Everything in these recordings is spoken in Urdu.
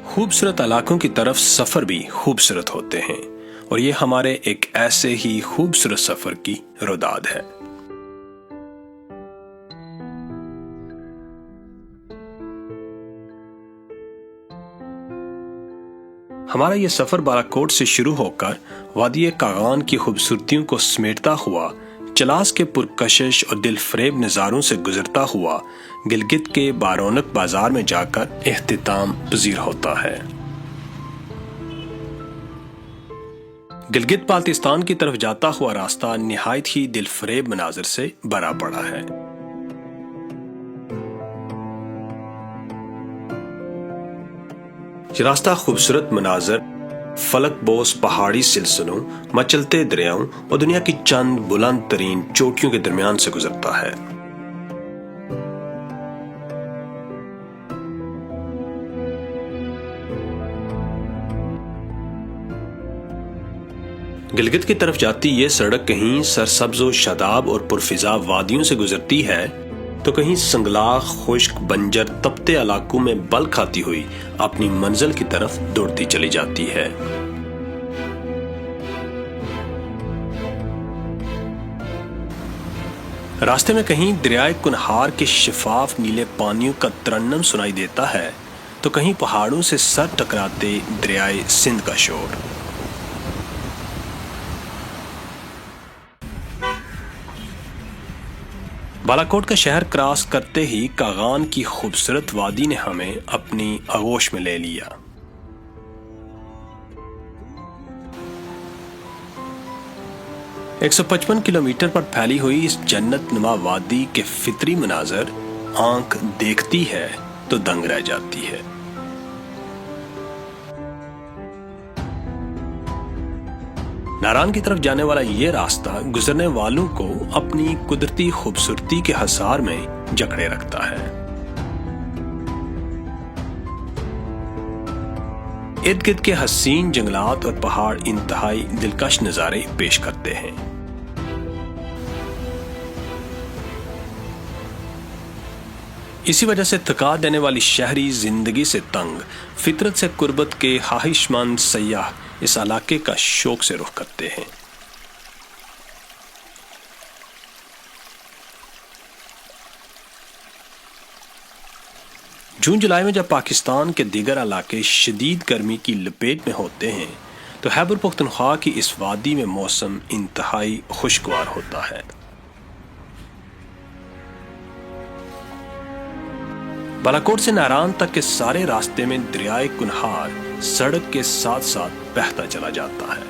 خوبصورت علاقوں کی طرف سفر بھی خوبصورت ہوتے ہیں اور یہ ہمارے ایک ایسے ہی خوبصورت سفر کی روداد ہے۔ ہمارا یہ سفر بالاکوٹ سے شروع ہو کر وادی کاغان کی خوبصورتیوں کو سمیٹتا ہوا، چلاس کے پرکشش اور دل فریب نظاروں سے گزرتا ہوا گلگت کے بارونق بازار میں جا کر اختتام پذیر ہوتا ہے۔ گلگت بالتستان کی طرف جاتا ہوا راستہ نہایت ہی دل فریب مناظر سے بھرا پڑا ہے۔ یہ راستہ خوبصورت مناظر، فلک بوس پہاڑی سلسلوں، مچلتے دریاؤں اور دنیا کی چند بلند ترین چوٹیوں کے درمیان سے گزرتا ہے۔ گلگت کی طرف جاتی یہ سڑک کہیں سرسبز و شاداب اور پرفضا وادیوں سے گزرتی ہے تو کہیں سنگلاخ، خشک، بنجر، تپتے علاقوں میں بل کھاتی ہوئی اپنی منزل کی طرف دوڑتی چلی جاتی ہے۔ راستے میں کہیں دریائے کنہار کے شفاف نیلے پانیوں کا ترنم سنائی دیتا ہے تو کہیں پہاڑوں سے سر ٹکراتے دریائے سندھ کا شور۔ بالاکوٹ کا شہر کراس کرتے ہی کاغان کی خوبصورت وادی نے ہمیں اپنی آغوش میں لے لیا۔ ایک سو 55 کلومیٹر پر پھیلی ہوئی اس جنت نما وادی کے فطری مناظر آنکھ دیکھتی ہے تو دنگ رہ جاتی ہے۔ ناران کی طرف جانے والا یہ راستہ گزرنے والوں کو اپنی قدرتی خوبصورتی کے حصار میں جکڑے رکھتا ہے۔ ارد گرد کے حسین جنگلات اور پہاڑ انتہائی دلکش نظارے پیش کرتے ہیں۔ اسی وجہ سے تھکا دینے والی شہری زندگی سے تنگ، فطرت سے قربت کے خواہش مند سیاح اس علاقے کا شوق سے رخ کرتے ہیں۔ جون جولائی میں جب پاکستان کے دیگر علاقے شدید گرمی کی لپیٹ میں ہوتے ہیں تو خیبر پختونخوا کی اس وادی میں موسم انتہائی خوشگوار ہوتا ہے۔ بالاکوٹ سے ناران تک کے سارے راستے میں دریائے کنہار سڑک کے ساتھ ساتھ بہتا چلا جاتا ہے۔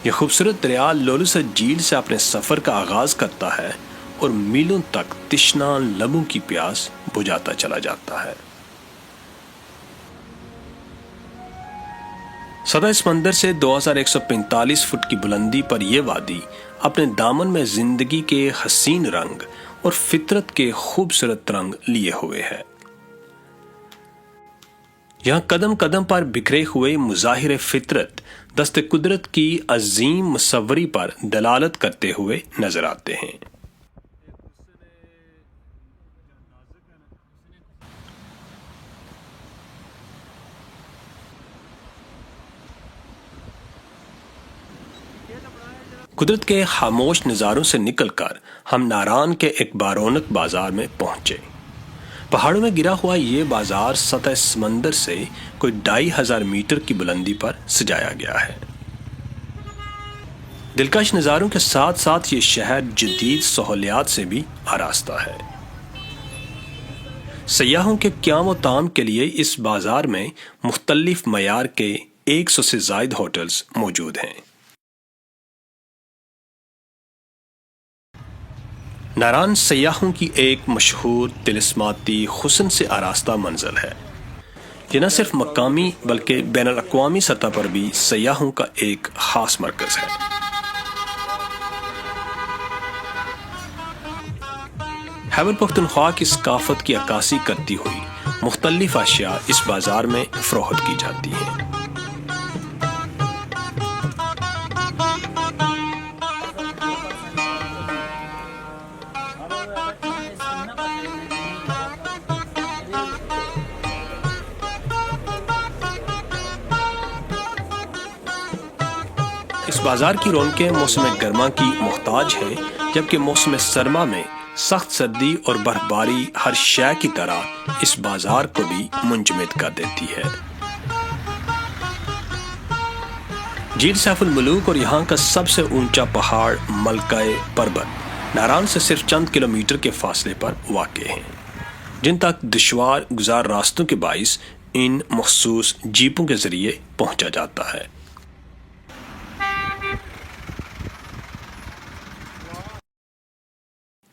یہ خوبصورت دریا لولوسر جھیل سے اپنے سفر کا آغاز کرتا ہے اور میلوں تک تشنا لبوں کی پیاس بجھاتا چلا جاتا ہے۔ سطح سمندر سے 2145 فٹ کی بلندی پر یہ وادی اپنے دامن میں زندگی کے حسین رنگ اور فطرت کے خوبصورت رنگ لیے ہوئے ہے۔ یہاں قدم قدم پر بکھرے ہوئے مظاہر فطرت دست قدرت کی عظیم مصوری پر دلالت کرتے ہوئے نظر آتے ہیں۔ قدرت کے خاموش نظاروں سے نکل کر ہم ناران کے ایک بارونق بازار میں پہنچے۔ پہاڑوں میں گرا ہوا یہ بازار سطح سمندر سے کوئی 2500 میٹر کی بلندی پر سجایا گیا ہے۔ دلکش نظاروں کے ساتھ ساتھ یہ شہر جدید سہولیات سے بھی آراستہ ہے۔ سیاحوں کے قیام و طعام کے لیے اس بازار میں مختلف معیار کے 100 سے زائد ہوٹلز موجود ہیں۔ ناران سیاحوں کی ایک مشہور طلسماتی حسن سے آراستہ منزل ہے۔ یہ نہ صرف مقامی بلکہ بین الاقوامی سطح پر بھی سیاحوں کا ایک خاص مرکز ہے۔ خیبر پختونخوا کی ثقافت کی عکاسی کرتی ہوئی مختلف اشیاء اس بازار میں فروخت کی جاتی ہیں۔ بازار کی رونقیں موسم گرما کی محتاج ہیں، جبکہ موسم سرما میں سخت سردی اور برف باری ہر شے کی طرح اس بازار کو بھی منجمد کر دیتی ہے۔ جھیل سیف الملوک اور یہاں کا سب سے اونچا پہاڑ ملکہ پربت ناران سے صرف چند کلومیٹر کے فاصلے پر واقع ہیں، جن تک دشوار گزار راستوں کے باعث ان مخصوص جیپوں کے ذریعے پہنچا جاتا ہے۔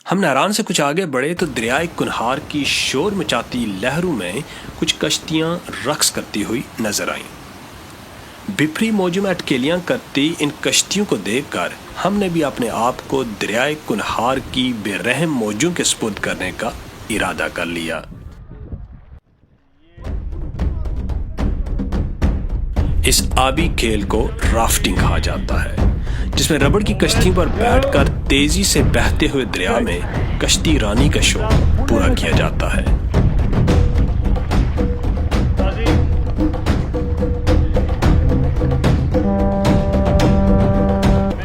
ہم ناران سے کچھ آگے بڑھے تو دریائے کنہار کی شور مچاتی لہروں میں کچھ کشتیاں رقص کرتی ہوئی نظر آئیں۔ بپھری موجوں میں اٹکیلیاں کرتی ان کشتیوں کو دیکھ کر ہم نے بھی اپنے آپ کو دریائے کنہار کی بے رحم موجوں کے سپرد کرنے کا ارادہ کر لیا۔ اس آبی کھیل کو رافٹنگ کہا جاتا ہے، جس میں ربڑ کی کشتیوں پر بیٹھ کر تیزی سے بہتے ہوئے دریا میں کشتی رانی کا شوق پورا کیا جاتا ہے۔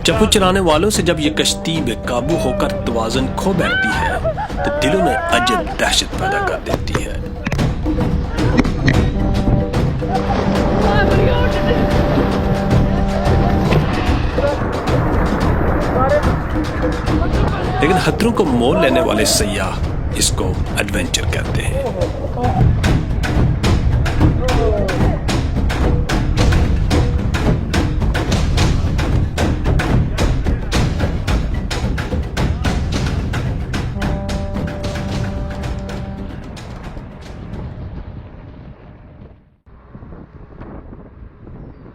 چپو چلانے والوں سے جب یہ کشتی بے قابو ہو کر توازن کھو بیٹھتی ہے تو دلوں میں عجب دہشت پیدا کر دیتی ہے۔ لیکن خطروں کو مول لینے والے سیاح اس کو ایڈونچر کہتے ہیں۔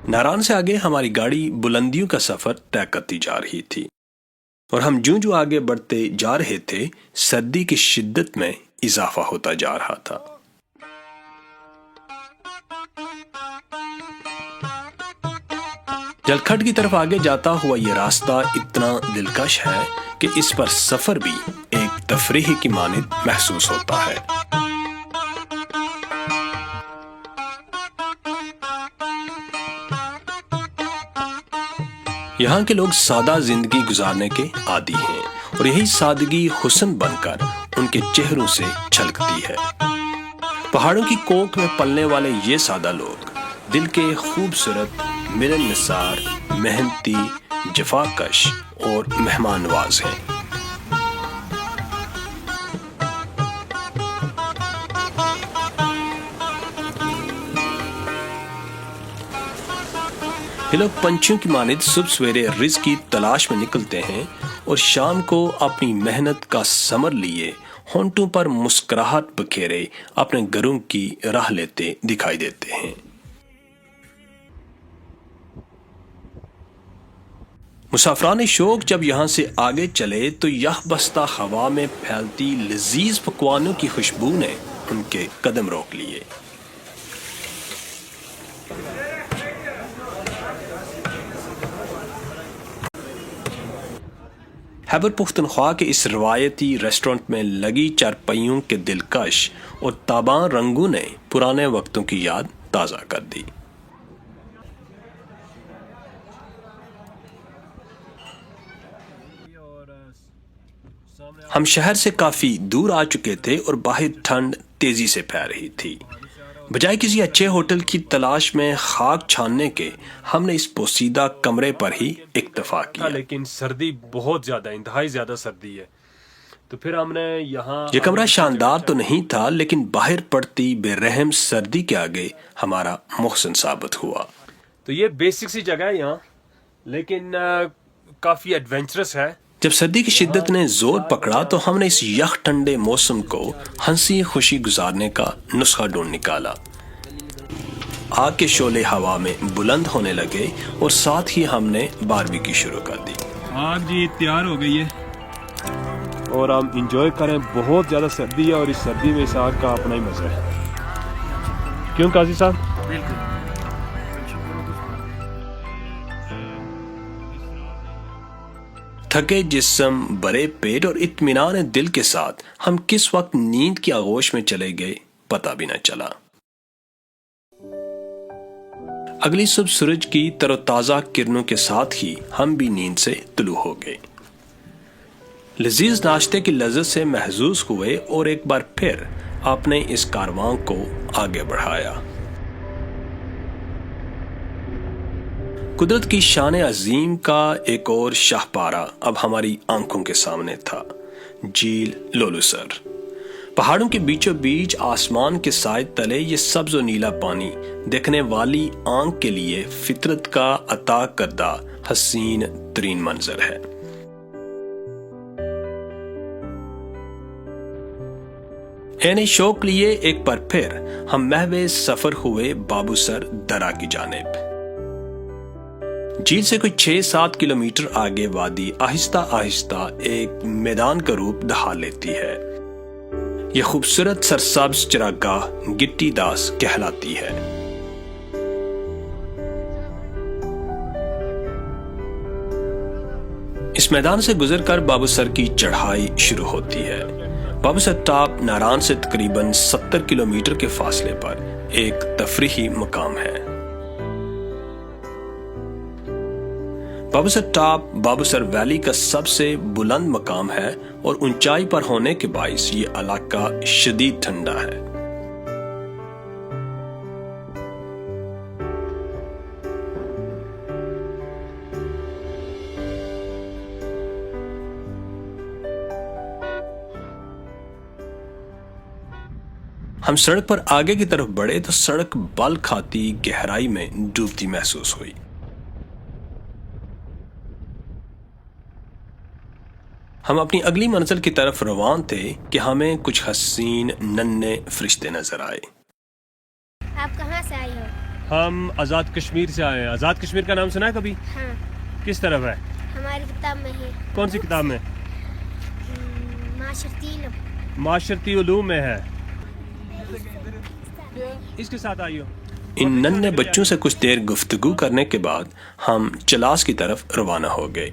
ناران سے آگے ہماری گاڑی بلندیوں کا سفر طے کرتی جا رہی تھی، اور ہم جوں آگے بڑھتے جا رہے تھے سردی کی شدت میں اضافہ ہوتا جا رہا تھا۔ جلکھڈ کی طرف آگے جاتا ہوا یہ راستہ اتنا دلکش ہے کہ اس پر سفر بھی ایک تفریح کی مانند محسوس ہوتا ہے۔ یہاں کے لوگ سادہ زندگی گزارنے کے عادی ہیں، اور یہی سادگی حسن بن کر ان کے چہروں سے چھلکتی ہے۔ پہاڑوں کی کوکھ میں پلنے والے یہ سادہ لوگ دل کے خوبصورت، ملن نثار، محنتی، جفاکش اور مہمان نواز ہیں۔ یہ لوگ پنچھیوں کی مانند صبح سویرے رزق کی تلاش میں نکلتے ہیں، اور شام کو اپنی محنت کا ثمر لیے ہونٹوں پر مسکراہٹ بکھیرے اپنے گھروں کی راہ لیتے دکھائی دیتے ہیں۔ مسافران شوق جب یہاں سے آگے چلے تو یہ بستہ ہوا میں پھیلتی لذیذ پکوانوں کی خوشبو نے ان کے قدم روک لیے۔ خیبر پختونخوا کے اس روایتی ریسٹورنٹ میں لگی چارپائیوں کے دلکش اور تاباں رنگوں نے پرانے وقتوں کی یاد تازہ کر دی۔ ہم شہر سے کافی دور آ چکے تھے اور باہر ٹھنڈ تیزی سے پھیل رہی تھی۔ بجائے کسی اچھے ہوٹل کی تلاش میں خاک چھاننے کے ہم نے اس پوسیدہ کمرے پر ہی اکتفا کیا۔ لیکن سردی بہت زیادہ، انتہائی زیادہ سردی ہے، تو پھر ہم نے یہاں یہ کمرہ شاندار تو نہیں تھا، لیکن باہر پڑتی بے رحم سردی کے آگے ہمارا محسن ثابت ہوا۔ تو یہ بیسک سی جگہ ہے یہاں، لیکن کافی ایڈونچرس ہے۔ جب سردی کی شدت نے زور پکڑا تو ہم نے اس یخ ٹھنڈے موسم کو ہنسی خوشی گزارنے کا نسخہ ڈھونڈ نکالا۔ آگ کے شعلے ہوا میں بلند ہونے لگے اور ساتھ ہی ہم نے باربیکیو شروع کر دی۔ آگ جی تیار ہو گئی ہے اور ہم انجوائے کریں۔ بہت زیادہ سردی ہے اور اس سردی میں اس آگ کا اپنا ہی مزہ ہے، کیوں قاضی صاحب؟ بالکل۔ تھکے جسم، برے پیٹ اور اطمینان دل کے ساتھ ہم کس وقت نیند کی آغوش میں چلے گئے پتہ بھی نہ چلا۔ اگلی صبح سورج کی تر و تازہ کرنوں کے ساتھ ہی ہم بھی نیند سے طلوع ہو گئے۔ لذیذ ناشتے کی لذت سے محظوظ ہوئے اور ایک بار پھر آپ نے اس کارواں کو آگے بڑھایا۔ قدرت کی شان عظیم کا ایک اور شاہکار اب ہماری آنکھوں کے سامنے تھا، جھیل لولوسر۔ پہاڑوں کے بیچوں بیچ آسمان کے سائے تلے یہ سبز و نیلا پانی دیکھنے والی آنکھ کے لیے فطرت کا عطا کردہ حسین ترین منظر ہے۔ عین شوق لیے ایک بار پھر ہم محو سفر ہوئے بابوسر درہ کی جانب۔ جھیل سے کوئی 6-7 کلومیٹر آگے وادی آہستہ آہستہ ایک میدان کا روپ دھار لیتی ہے۔ یہ خوبصورت سرسبز چراگاہ گٹی داس کہلاتی ہے۔ اس میدان سے گزر کر بابوسر کی چڑھائی شروع ہوتی ہے۔ بابوسر ٹاپ ناران سے تقریباً 70 کلومیٹر کے فاصلے پر ایک تفریحی مقام ہے۔ بابوسر ٹاپ بابوسر ویلی کا سب سے بلند مقام ہے اور اونچائی پر ہونے کے باعث یہ علاقہ شدید ٹھنڈا ہے۔ ہم سڑک پر آگے کی طرف بڑھے تو سڑک بل کھاتی گہرائی میں ڈوبتی محسوس ہوئی۔ ہم اپنی اگلی منزل کی طرف روان تھے کہ ہمیں کچھ حسین ننھے فرشتے نظر آئے۔ آپ کہاں سے آئے ہو؟ ہم آزاد کشمیر سے آئے ہیں۔ آزاد کشمیر کا نام سنا ہے کبھی؟ ہاں، کس طرف ہے؟ ہماری کتاب میں ہے۔ کون سی کتاب میں؟ معاشرتی علم۔ معاشرتی علوم میں ہے۔ اس کے ساتھ آئیو۔ ان ننھے بچوں سے کچھ دیر گفتگو کرنے کے بعد ہم چلاس کی طرف روانہ ہو گئے۔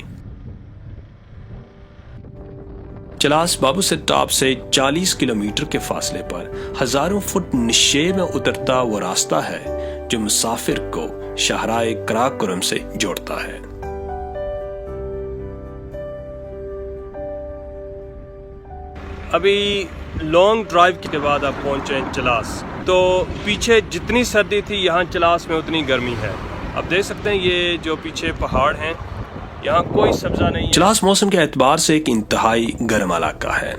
چلاس بابوسر ٹاپ سے 40 کلومیٹر کے فاصلے پر ہزاروں فٹ نشیب میں اترتا وہ راستہ ہے جو مسافر کو شاہراہ قراقرم سے جوڑتا ہے۔ ابھی لانگ ڈرائیو کے بعد آپ پہنچے ہیں چلاس، تو پیچھے جتنی سردی تھی یہاں چلاس میں اتنی گرمی ہے۔ اب دیکھ سکتے ہیں یہ جو پیچھے پہاڑ ہیں، یہاں کوئی سبزہ نہیں ہے۔ چلاس موسم کے اعتبار سے ایک انتہائی گرم علاقہ ہے۔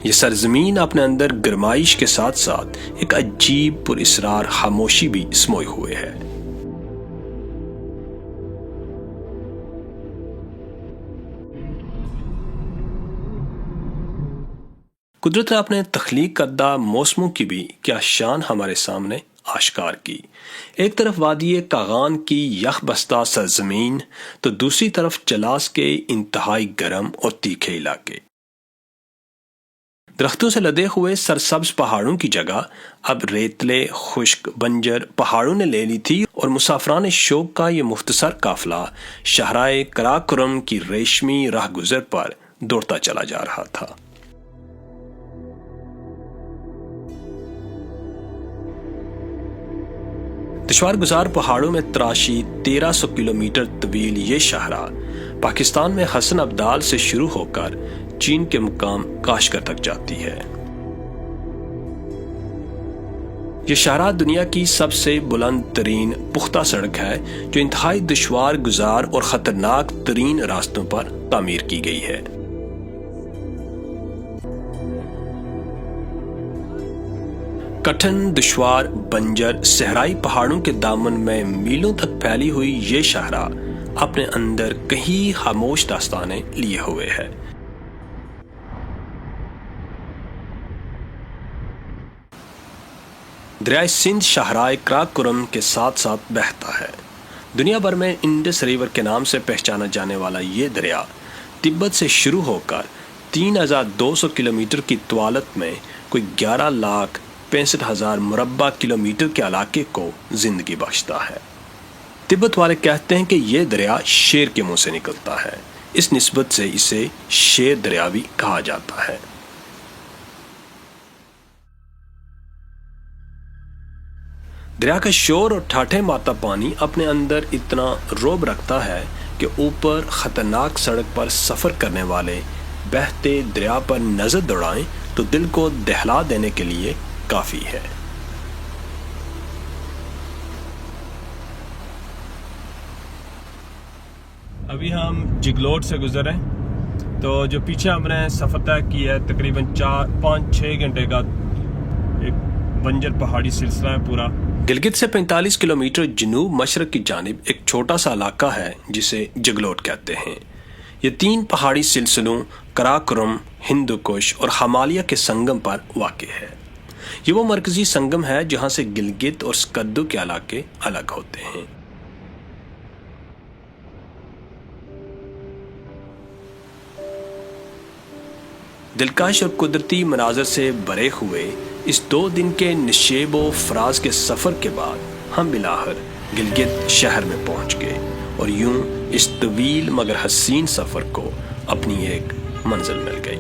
یہ سرزمین اپنے اندر گرمائش کے ساتھ ساتھ ایک عجیب پر اسرار خاموشی بھی سموئے ہوئے ہے۔ قدرت نے اپنے تخلیق کردہ موسموں کی بھی کیا شان ہمارے سامنے آشکار کی۔ ایک طرف وادی کاغان کی یخ بستہ سرزمین تو دوسری طرف چلاس کے انتہائی گرم اور تیکھے علاقے۔ درختوں سے لدے ہوئے سرسبز پہاڑوں کی جگہ اب ریتلے خشک بنجر پہاڑوں نے لے لی تھی اور مسافران شوق کا یہ مختصر قافلہ شاہراہ قراقرم کی ریشمی راہ گزر پر دوڑتا چلا جا رہا تھا۔ دشوار گزار پہاڑوں میں تراشی 1300 کلومیٹر طویل یہ شاہراہ پاکستان میں حسن ابدال سے شروع ہو کر چین کے مقام کاشغر تک جاتی ہے۔ یہ شاہراہ دنیا کی سب سے بلند ترین پختہ سڑک ہے جو انتہائی دشوار گزار اور خطرناک ترین راستوں پر تعمیر کی گئی ہے۔ کٹھن دشوار بنجر صحرائی پہاڑوں کے دامن میں میلوں تک پھیلی ہوئی یہ شاہراہ اپنے اندر کئی خاموش داستانیں لیے ہوئے ہے۔ دریائے سندھ شاہراہ قراقرم کے ساتھ ساتھ بہتا ہے۔ دنیا بھر میں انڈس ریور کے نام سے پہچانا جانے والا یہ دریا تبت سے شروع ہو کر 3200 کلومیٹر کی طوالت میں کوئی 11,65,000 مربع کلومیٹر کے علاقے کو زندگی بخشتا ہے۔ تبت والے کہتے ہیں کہ یہ دریا شیر کے منہ سے نکلتا ہے، اس نسبت سے اسے شیر دریا بھی کہا جاتا ہے۔ دریا کا شور اور ٹھاٹھے مارتا پانی اپنے اندر اتنا رعب رکھتا ہے کہ اوپر خطرناک سڑک پر سفر کرنے والے بہتے دریا پر نظر دوڑائیں تو دل کو دہلا دینے کے لیے کافی ہے۔ ابھی ہم جگلوٹ سے گزر رہے ہیں، تو جو پیچھے ہم نے سفر طے کیا ہے تقریباً 4-5-6 گھنٹے کا ایک بنجر پہاڑی سلسلہ ہے پورا۔ گلگت سے 45 کلومیٹر جنوب مشرق کی جانب ایک چھوٹا سا علاقہ ہے جسے جگلوٹ کہتے ہیں۔ یہ 3 پہاڑی سلسلوں کراکرم، ہندوکش اور ہمالیہ کے سنگم پر واقع ہے۔ یہ وہ مرکزی سنگم ہے جہاں سے گلگت اور سکردو کے علاقے الگ ہوتے ہیں۔ دلکش اور قدرتی مناظر سے بھرے ہوئے اس 2 دن کے نشیب و فراز کے سفر کے بعد ہم بالآخر گلگت شہر میں پہنچ گئے اور یوں اس طویل مگر حسین سفر کو اپنی ایک منزل مل گئی۔